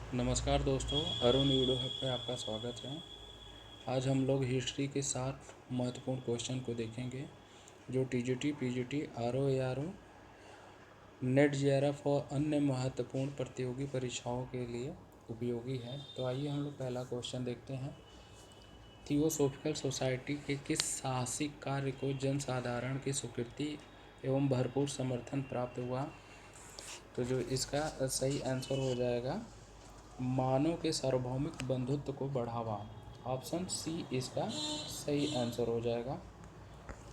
नमस्कार दोस्तों, Arun video hub पे आपका स्वागत है। आज हम लोग हिस्ट्री के 7 महत्वपूर्ण क्वेश्चन को देखेंगे जो TGT, PGT, RO, ARO, net JRF और अन्य महत्वपूर्ण प्रतियोगी परीक्षाओं के लिए उपयोगी है। तो आइए हम लोग पहला क्वेश्चन देखते हैं। थियोसॉफिकल सोसाइटी के किस साहसिक कार्य को जनसाधारण की स्वीकृति एवं भरपूर समर्थन प्राप्त हुआ? तो जो इसका सही आंसर हो जाएगा मानव के सार्वभौमिक बंधुत्व को बढ़ावा। ऑप्शन सी इसका सही आंसर हो जाएगा।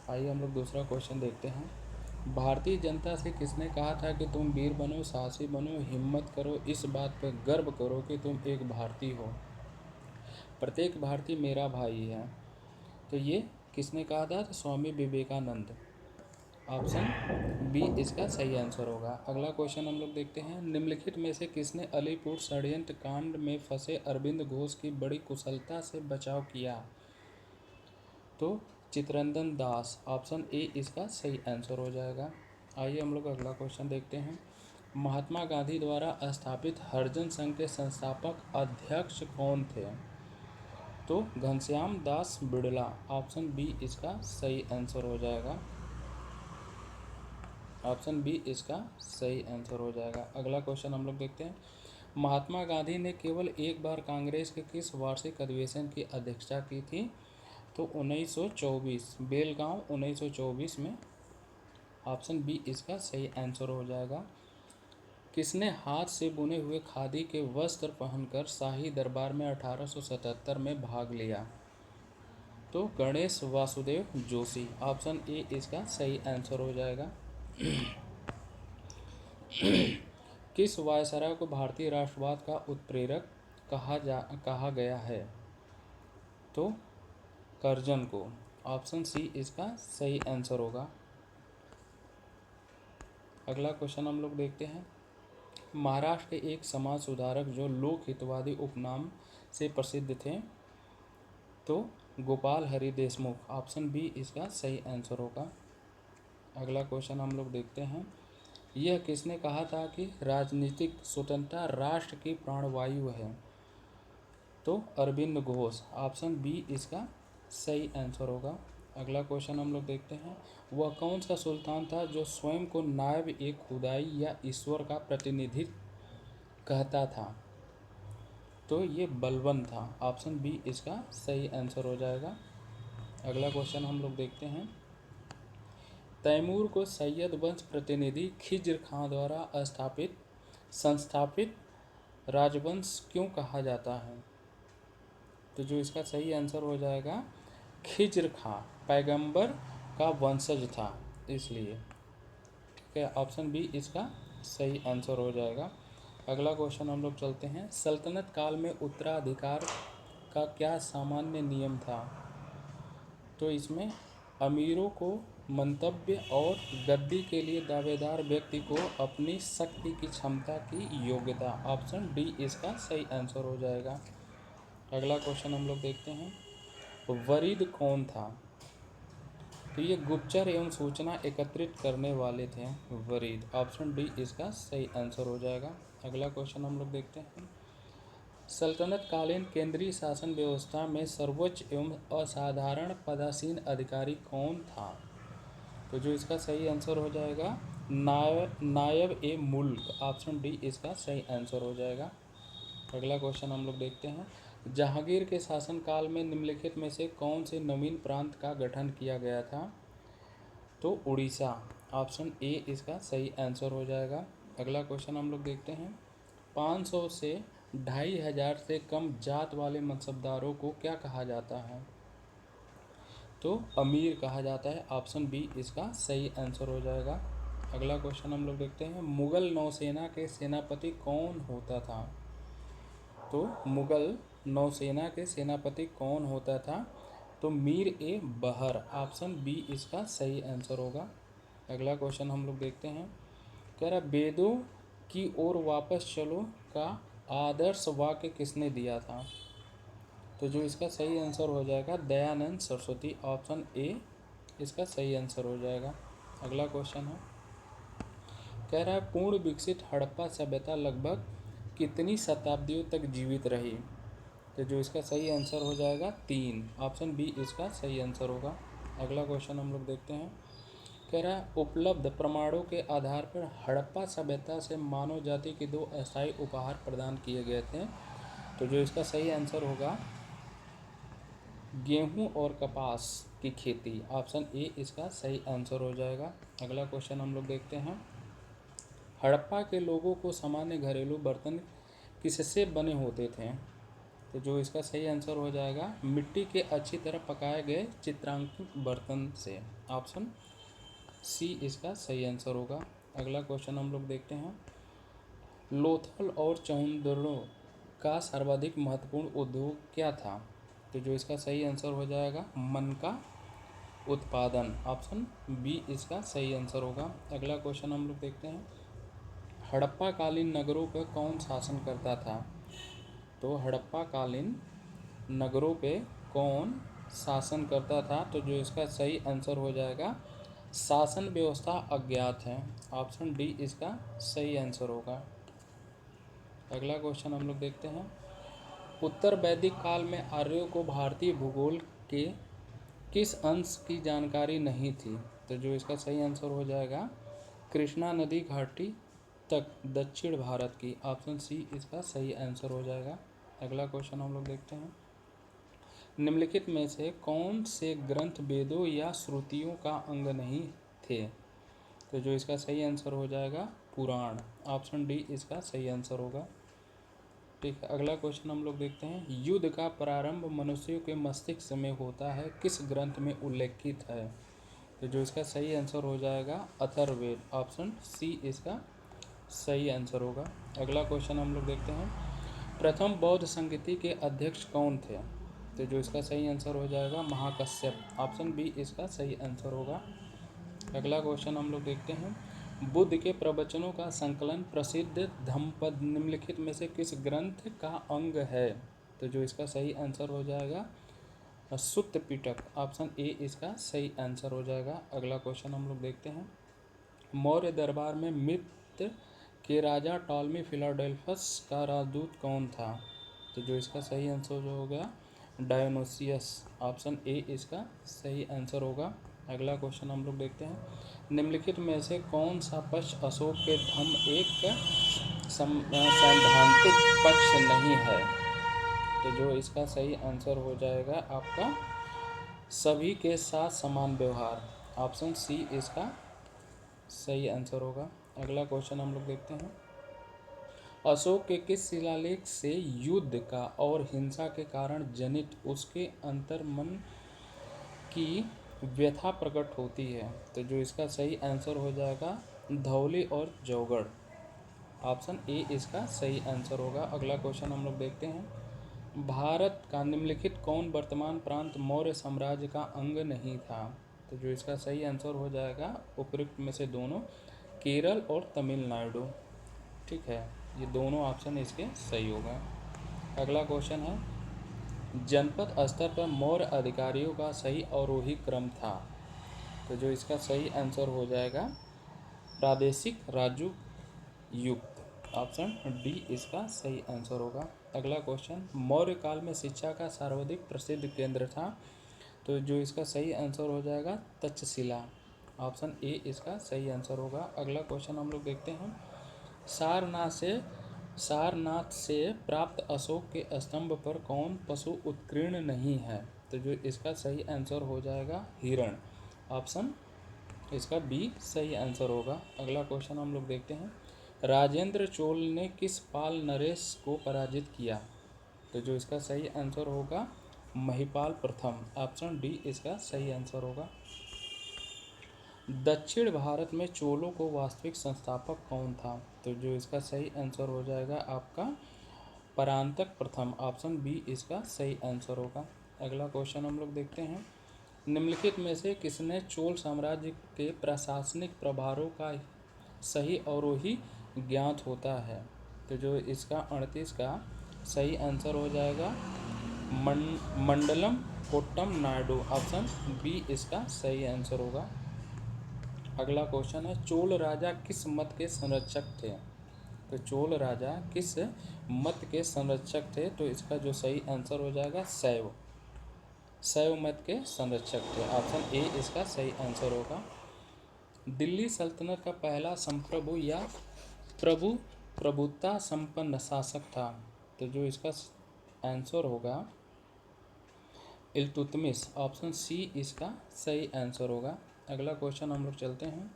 आइए हम लोग दूसरा क्वेश्चन देखते हैं। भारतीय जनता से किसने कहा था कि तुम वीर बनो, साहसी बनो, हिम्मत करो, इस बात पर गर्व करो कि तुम एक भारतीय हो, प्रत्येक भारतीय मेरा भाई है? तो ये किसने कहा था? तो स्वामी विवेकानंद। ऑप्शन बी इसका सही आंसर होगा। अगला क्वेश्चन हम लोग देखते हैं। निम्नलिखित में से किसने अलीपुर षड्यंत्र कांड में फंसे अरविंद घोष की बड़ी कुशलता से बचाव किया? तो चितरंजन दास। ऑप्शन ए इसका सही आंसर हो जाएगा। आइए हम लोग अगला क्वेश्चन देखते हैं। महात्मा गांधी द्वारा स्थापित हरिजन संघ के संस्थापक अध्यक्ष कौन थे? तो घनश्याम दास बिड़ला। ऑप्शन बी इसका सही आंसर हो जाएगा। ऑप्शन बी इसका सही आंसर हो जाएगा। अगला क्वेश्चन हम लोग देखते हैं। महात्मा गांधी ने केवल एक बार कांग्रेस के किस वार्षिक अधिवेशन की अध्यक्षता की थी? तो 1924, बेलगांव 1924 में। ऑप्शन बी इसका सही आंसर हो जाएगा। किसने हाथ से बुने हुए खादी के वस्त्र पहनकर शाही दरबार में 1877 में भाग लिया? तो गणेश वासुदेव जोशी। ऑप्शन ए इसका सही आंसर हो जाएगा। किस वायसराय को भारतीय राष्ट्रवाद का उत्प्रेरक कहा गया है? तो कर्जन को। ऑप्शन सी इसका सही आंसर होगा। अगला क्वेश्चन हम लोग देखते हैं। महाराष्ट्र के एक समाज सुधारक जो लोक हितवादी उपनाम से प्रसिद्ध थे? तो गोपाल हरि देशमुख। ऑप्शन बी इसका सही आंसर होगा। अगला क्वेश्चन हम लोग देखते हैं। यह किसने कहा था कि राजनीतिक स्वतंत्रता राष्ट्र की प्राणवायु है? तो अरविंद घोष। ऑप्शन बी इसका सही आंसर होगा। अगला क्वेश्चन हम लोग देखते हैं। वह कौन सा सुल्तान था जो स्वयं को नायब ए खुदाई या ईश्वर का प्रतिनिधि कहता था? तो ये बलबन था। ऑप्शन बी इसका सही आंसर हो जाएगा। अगला क्वेश्चन हम लोग देखते हैं। तैमूर को सैयद वंश प्रतिनिधि खिज्र खां द्वारा संस्थापित राजवंश क्यों कहा जाता है? तो जो इसका सही आंसर हो जाएगा खिज्र खां पैगंबर का वंशज था इसलिए। ठीक है, ऑप्शन बी इसका सही आंसर हो जाएगा। अगला क्वेश्चन हम लोग चलते हैं। सल्तनत काल में उत्तराधिकार का क्या सामान्य नियम था? तो इसमें अमीरों को मंतव्य और गद्दी के लिए दावेदार व्यक्ति को अपनी शक्ति की क्षमता की योग्यता। ऑप्शन डी इसका सही आंसर हो जाएगा। अगला क्वेश्चन हम लोग देखते हैं। वरीद कौन था? तो ये गुप्तचर एवं सूचना एकत्रित करने वाले थे वरीद। ऑप्शन डी इसका सही आंसर हो जाएगा। अगला क्वेश्चन हम लोग देखते हैं। सल्तनत कालीन केंद्रीय शासन व्यवस्था में सर्वोच्च एवं असाधारण पदासीन अधिकारी कौन था? तो जो इसका सही आंसर हो जाएगा नायब ए मुल्क। ऑप्शन डी इसका सही आंसर हो जाएगा। अगला क्वेश्चन हम लोग देखते हैं। जहांगीर के शासनकाल में निम्नलिखित में से कौन से नवीन प्रांत का गठन किया गया था? तो उड़ीसा। ऑप्शन ए इसका सही आंसर हो जाएगा। अगला क्वेश्चन हम लोग देखते हैं। 500 से 2500 से कम जात वाले मनसबदारों को क्या कहा जाता है? तो अमीर कहा जाता है। ऑप्शन बी इसका सही आंसर हो जाएगा। अगला क्वेश्चन हम लोग देखते हैं। मुगल नौसेना के सेनापति कौन होता था? तो मुगल नौसेना के सेनापति कौन होता था? तो मीर ए बहर। ऑप्शन बी इसका सही आंसर होगा। अगला क्वेश्चन हम लोग देखते हैं। कह रहा वेदों की ओर वापस चलो का आदर्श वाक्य किसने दिया था? तो जो इसका सही आंसर हो जाएगा दयानंद सरस्वती। ऑप्शन ए इसका सही आंसर हो जाएगा। अगला क्वेश्चन है। कह रहा है पूर्ण विकसित हड़प्पा सभ्यता लगभग कितनी शताब्दियों तक जीवित रही? तो जो इसका सही आंसर हो जाएगा 3, ऑप्शन बी इसका सही आंसर होगा। अगला क्वेश्चन हम लोग देखते हैं। कह रहा है उपलब्ध प्रमाणों के आधार पर हड़प्पा सभ्यता से मानव जाति के 2 अस्थायी उपहार प्रदान किए गए थे। तो जो इसका सही आंसर होगा गेहूं और कपास की खेती, ऑप्शन ए इसका सही आंसर हो जाएगा। अगला क्वेश्चन हम लोग देखते हैं। हड़प्पा के लोगों को सामान्य घरेलू बर्तन किससे बने होते थे? तो जो इसका सही आंसर हो जाएगा मिट्टी के अच्छी तरह पकाए गए चित्रांकित बर्तन से, ऑप्शन सी इसका सही आंसर होगा। अगला क्वेश्चन हम लोग देखते हैं। लोथल और चौंदड़ों का सर्वाधिक महत्वपूर्ण उद्योग क्या था? तो जो इसका सही आंसर हो जाएगा मन का उत्पादन, ऑप्शन बी इसका सही आंसर होगा। अगला क्वेश्चन हम लोग देखते हैं। हड़प्पा कालीन नगरों पर कौन शासन करता था? तो हड़प्पा कालीन नगरों पे कौन शासन करता था? तो जो इसका सही आंसर हो जाएगा शासन व्यवस्था अज्ञात है, ऑप्शन डी इसका सही आंसर होगा। अगला क्वेश्चन हम लोग देखते हैं। उत्तर वैदिक काल में आर्यों को भारतीय भूगोल के किस अंश की जानकारी नहीं थी? तो जो इसका सही आंसर हो जाएगा कृष्णा नदी घाटी तक दक्षिण भारत की, ऑप्शन सी इसका सही आंसर हो जाएगा। अगला क्वेश्चन हम लोग देखते हैं। निम्नलिखित में से कौन से ग्रंथ वेदों या श्रुतियों का अंग नहीं थे? तो जो इसका सही आंसर हो जाएगा पुराण, ऑप्शन डी इसका सही आंसर होगा। ठीक है, अगला क्वेश्चन हम लोग देखते हैं। युद्ध का प्रारंभ मनुष्यों के मस्तिष्क में होता है किस ग्रंथ में उल्लेखित है? तो जो इसका सही आंसर हो जाएगा अथर्ववेद, ऑप्शन सी इसका सही आंसर होगा। अगला क्वेश्चन हम लोग देखते हैं। प्रथम बौद्ध संगीति के अध्यक्ष कौन थे? तो जो इसका सही आंसर हो जाएगा महाकश्यप, ऑप्शन बी इसका सही आंसर होगा। अगला क्वेश्चन हम लोग देखते हैं। बुद्ध के प्रवचनों का संकलन प्रसिद्ध धम्मपद निम्नलिखित में से किस ग्रंथ का अंग है? तो जो इसका सही आंसर हो जाएगा सुत्त पिटक, ऑप्शन ए इसका सही आंसर हो जाएगा। अगला क्वेश्चन हम लोग देखते हैं। मौर्य दरबार में मित्र के राजा टॉलमी फिलाडेल्फस का राजदूत कौन था? तो जो इसका सही आंसर जो होगा डायोनोसियस, ऑप्शन ए इसका सही आंसर होगा। अगला क्वेश्चन हम लोग देखते हैं। निम्नलिखित में से कौन सा पक्ष अशोक के धम्म एक सैद्धांतिक पक्ष नहीं है? तो जो इसका सही आंसर हो जाएगा आपका सभी के साथ समान व्यवहार, ऑप्शन सी इसका सही आंसर होगा। अगला क्वेश्चन हम लोग देखते हैं। अशोक के किस शिलालेख से युद्ध का और हिंसा के कारण जनित उसके अंतर्मन की व्यथा प्रकट होती है? तो जो इसका सही आंसर हो जाएगा धौली और जौगढ़, ऑप्शन ए इसका सही आंसर होगा। अगला क्वेश्चन हम लोग देखते हैं। भारत का निम्नलिखित कौन वर्तमान प्रांत मौर्य साम्राज्य का अंग नहीं था? तो जो इसका सही आंसर हो जाएगा उपयुक्त में से दोनों, केरल और तमिलनाडु। ठीक है, ये दोनों ऑप्शन इसके सही होगा। अगला क्वेश्चन है। जनपद स्तर पर मौर्य अधिकारियों का सही अवरोही क्रम था? तो जो इसका सही आंसर हो जाएगा प्रादेशिक राज्य युक्त, ऑप्शन डी इसका सही आंसर होगा। अगला क्वेश्चन। मौर्य काल में शिक्षा का सर्वाधिक प्रसिद्ध केंद्र था? तो जो इसका सही आंसर हो जाएगा तक्षशिला, ऑप्शन ए इसका सही आंसर होगा। अगला क्वेश्चन हम लोग देखते हैं। सारनाथ से प्राप्त अशोक के स्तंभ पर कौन पशु उत्कीर्ण नहीं है? तो जो इसका सही आंसर हो जाएगा हिरण, ऑप्शन इसका बी सही आंसर होगा। अगला क्वेश्चन हम लोग देखते हैं। राजेंद्र चोल ने किस पाल नरेश को पराजित किया? तो जो इसका सही आंसर होगा महिपाल प्रथम, ऑप्शन डी इसका सही आंसर होगा। दक्षिण भारत में चोलों को वास्तविक संस्थापक कौन था? तो जो इसका सही आंसर हो जाएगा आपका परांतक प्रथम, ऑप्शन बी इसका सही आंसर होगा। अगला क्वेश्चन हम लोग देखते हैं। निम्नलिखित में से किसने चोल साम्राज्य के प्रशासनिक प्रभारों का सही अवरोही ज्ञात होता है? तो जो इसका 38 का सही आंसर हो जाएगा मंडलम कोट्टम नायडू, ऑप्शन बी इसका सही आंसर होगा। अगला क्वेश्चन है। चोल राजा किस मत के संरक्षक थे? तो चोल राजा किस मत के संरक्षक थे? तो इसका जो सही आंसर हो जाएगा शैव, शैव मत के संरक्षक थे। ऑप्शन ए इसका सही आंसर होगा। दिल्ली सल्तनत का पहला संप्रभु या प्रभुता संपन्न शासक था? तो जो इसका आंसर होगा इल्तुतमिश, ऑप्शन सी इसका सही आंसर होगा। अगला क्वेश्चन हम लोग चलते हैं।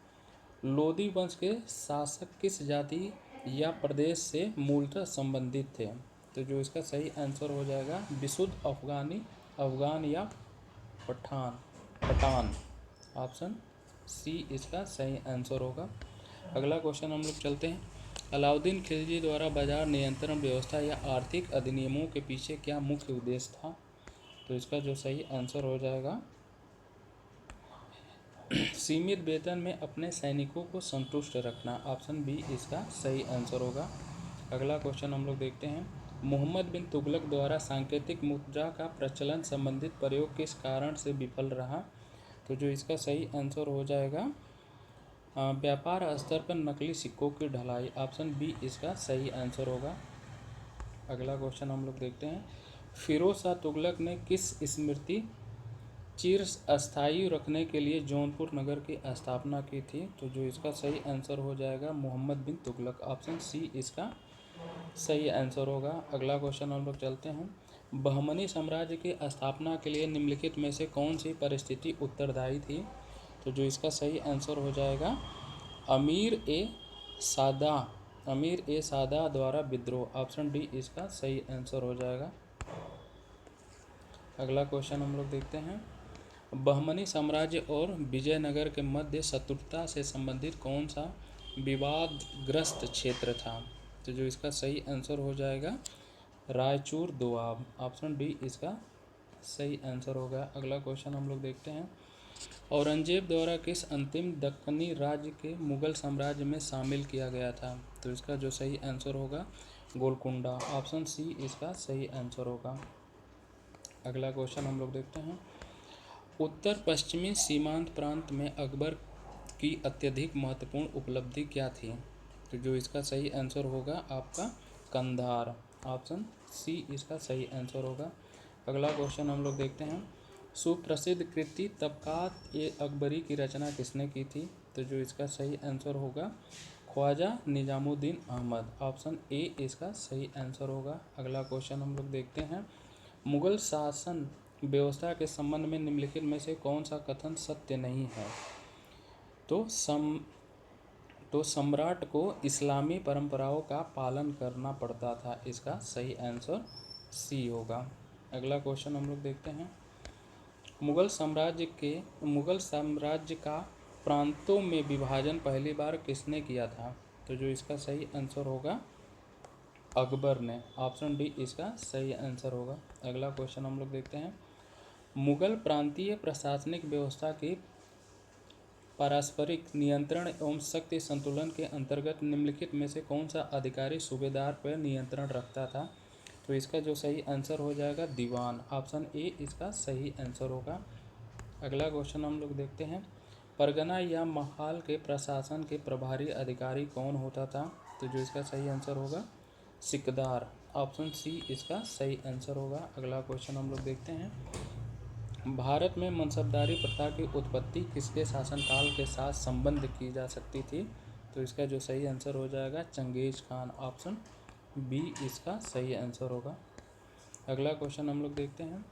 लोदी वंश के शासक किस जाति या प्रदेश से मूलतः संबंधित थे? तो जो इसका सही आंसर हो जाएगा विशुद्ध अफगानी, अफगान या पठान, ऑप्शन सी इसका सही आंसर होगा। अगला क्वेश्चन हम लोग चलते हैं। अलाउद्दीन खिलजी द्वारा बाजार नियंत्रण व्यवस्था या आर्थिक अधिनियमों के पीछे क्या मुख्य उद्देश्य था? तो इसका जो सही आंसर हो जाएगा सीमित वेतन में अपने सैनिकों को संतुष्ट रखना, ऑप्शन बी इसका सही आंसर होगा। अगला क्वेश्चन हम लोग देखते हैं। मोहम्मद बिन तुगलक द्वारा सांकेतिक मुद्रा का प्रचलन संबंधित प्रयोग किस कारण से विफल रहा? तो जो इसका सही आंसर हो जाएगा व्यापार स्तर पर नकली सिक्कों की ढलाई, ऑप्शन बी इसका सही आंसर होगा। अगला क्वेश्चन हम लोग देखते हैं। फिरोज शाह तुगलक ने किस स्मृति चिर अस्थायी रखने के लिए जौनपुर नगर की स्थापना की थी? तो जो इसका सही आंसर हो जाएगा मोहम्मद बिन तुगलक, ऑप्शन सी इसका सही आंसर होगा। अगला क्वेश्चन हम लोग चलते हैं। बहमनी साम्राज्य की स्थापना के लिए निम्नलिखित में से कौन सी परिस्थिति उत्तरदायी थी? तो जो इसका सही आंसर हो जाएगा अमीर ए सादा द्वारा विद्रोह, ऑप्शन डी इसका सही आंसर हो जाएगा। अगला क्वेश्चन हम लोग देखते हैं। बहमनी साम्राज्य और विजयनगर के मध्य शत्रुता से संबंधित कौन सा विवादग्रस्त क्षेत्र था? तो जो इसका सही आंसर हो जाएगा रायचूर दोआब, ऑप्शन डी इसका सही आंसर होगा। अगला क्वेश्चन हम लोग देखते हैं। औरंगजेब द्वारा किस अंतिम दक्कनी राज्य के मुगल साम्राज्य में शामिल किया गया था? तो इसका जो सही आंसर होगा गोलकुंडा, ऑप्शन सी इसका सही आंसर होगा। अगला क्वेश्चन हम लोग देखते हैं। उत्तर पश्चिमी सीमांत प्रांत में अकबर की अत्यधिक महत्वपूर्ण उपलब्धि क्या थी? तो जो इसका सही आंसर होगा आपका कंधार, ऑप्शन सी इसका सही आंसर होगा। अगला क्वेश्चन हम लोग देखते हैं। सुप्रसिद्ध कृति तबकात ए अकबरी की रचना किसने की थी? तो जो इसका सही आंसर होगा ख्वाजा निजामुद्दीन अहमद, ऑप्शन ए इसका सही आंसर होगा। अगला क्वेश्चन हम लोग देखते हैं। मुगल शासन व्यवस्था के संबंध में निम्नलिखित में से कौन सा कथन सत्य नहीं है? तो सम्राट को इस्लामी परंपराओं का पालन करना पड़ता था, इसका सही आंसर सी होगा। अगला क्वेश्चन हम लोग देखते हैं। मुगल साम्राज्य का प्रांतों में विभाजन पहली बार किसने किया था? तो जो इसका सही आंसर होगा अकबर ने, ऑप्शन डी इसका सही आंसर होगा। अगला क्वेश्चन हम लोग देखते हैं। मुगल प्रांतीय प्रशासनिक व्यवस्था की पारस्परिक नियंत्रण एवं शक्ति संतुलन के अंतर्गत निम्नलिखित में से कौन सा अधिकारी सूबेदार पर नियंत्रण रखता था? तो इसका जो सही आंसर हो जाएगा दीवान, ऑप्शन ए इसका सही आंसर होगा। अगला क्वेश्चन हम लोग देखते हैं। परगना या महाल के प्रशासन के प्रभारी अधिकारी कौन होता था? तो जो इसका सही आंसर होगा सिकदार, ऑप्शन सी इसका सही आंसर होगा। अगला क्वेश्चन हम लोग देखते हैं। भारत में मनसबदारी प्रथा की उत्पत्ति किसके शासनकाल के साथ संबंध की जा सकती थी? तो इसका जो सही आंसर हो जाएगा चंगेज खान, ऑप्शन बी इसका सही आंसर होगा। अगला क्वेश्चन हम लोग देखते हैं।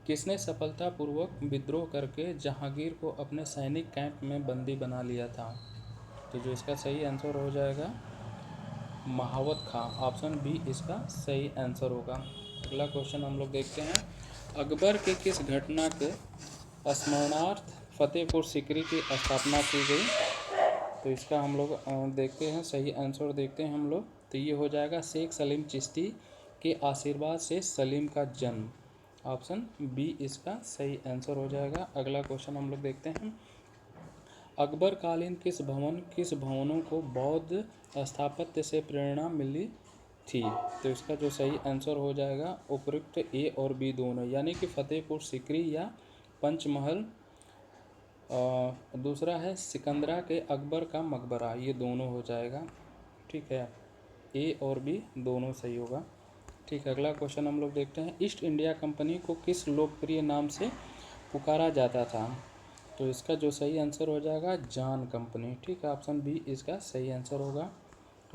किसने सफलतापूर्वक विद्रोह करके जहांगीर को अपने सैनिक कैंप में बंदी बना लिया था? तो जो इसका सही आंसर हो जाएगा महावत खां, ऑप्शन बी इसका सही आंसर होगा। अगला क्वेश्चन हम लोग देखते हैं। अकबर के किस घटना के स्मरणार्थ फतेहपुर सीकरी की स्थापना की गई? तो इसका हम लोग देखते हैं सही आंसर देखते हैं हम लोग। तो ये हो जाएगा शेख सलीम चिश्ती के आशीर्वाद से सलीम का जन्म, ऑप्शन बी इसका सही आंसर हो जाएगा। अगला क्वेश्चन हम लोग देखते हैं। अकबर कालीन किस भवनों को बौद्ध स्थापत्य से प्रेरणा मिली थी? तो इसका जो सही आंसर हो जाएगा उपयुक्त ए और बी दोनों, यानी कि फतेहपुर सीकरी या पंचमहल, दूसरा है सिकंदरा के अकबर का मकबरा, ये दोनों हो जाएगा। ठीक है। ए और बी दोनों सही होगा। ठीक है, अगला क्वेश्चन हम लोग देखते हैं। ईस्ट इंडिया कंपनी को किस लोकप्रिय नाम से पुकारा जाता था? तो इसका जो सही आंसर हो जाएगा जान कंपनी। ठीक है, ऑप्शन बी इसका सही आंसर होगा।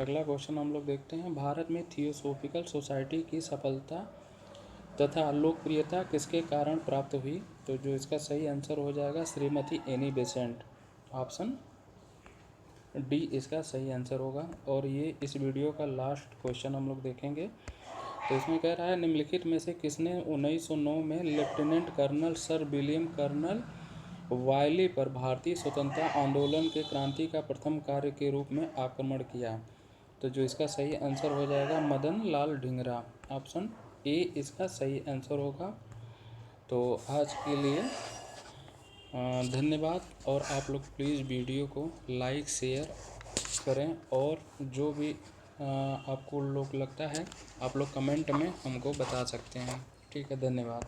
अगला क्वेश्चन हम लोग देखते हैं। भारत में थियोसॉफिकल सोसाइटी की सफलता तथा लोकप्रियता किसके कारण प्राप्त हुई? तो जो इसका सही आंसर हो जाएगा Shrimati Annie Besant. Option D इसका सही आंसर होगा। और ये इस वीडियो का लास्ट क्वेश्चन हम लोग देखेंगे। तो इसमें कह रहा है निम्नलिखित में से किसने 1909 में lieutenant colonel sir William colonel Wyllie पर भारतीय स्वतंत्रता आंदोलन के क्रांति का प्रथम कार्य के रूप में आक्रमण किया? तो जो इसका सही आंसर हो जाएगा मदन लाल ढींगरा। ऑप्शन ए इसका सही आंसर होगा। तो आज के लिए धन्यवाद। और आप लोग प्लीज़ वीडियो को लाइक शेयर करें और जो भी आपको लोग लगता है आप लोग कमेंट में हमको बता सकते हैं। ठीक है, धन्यवाद।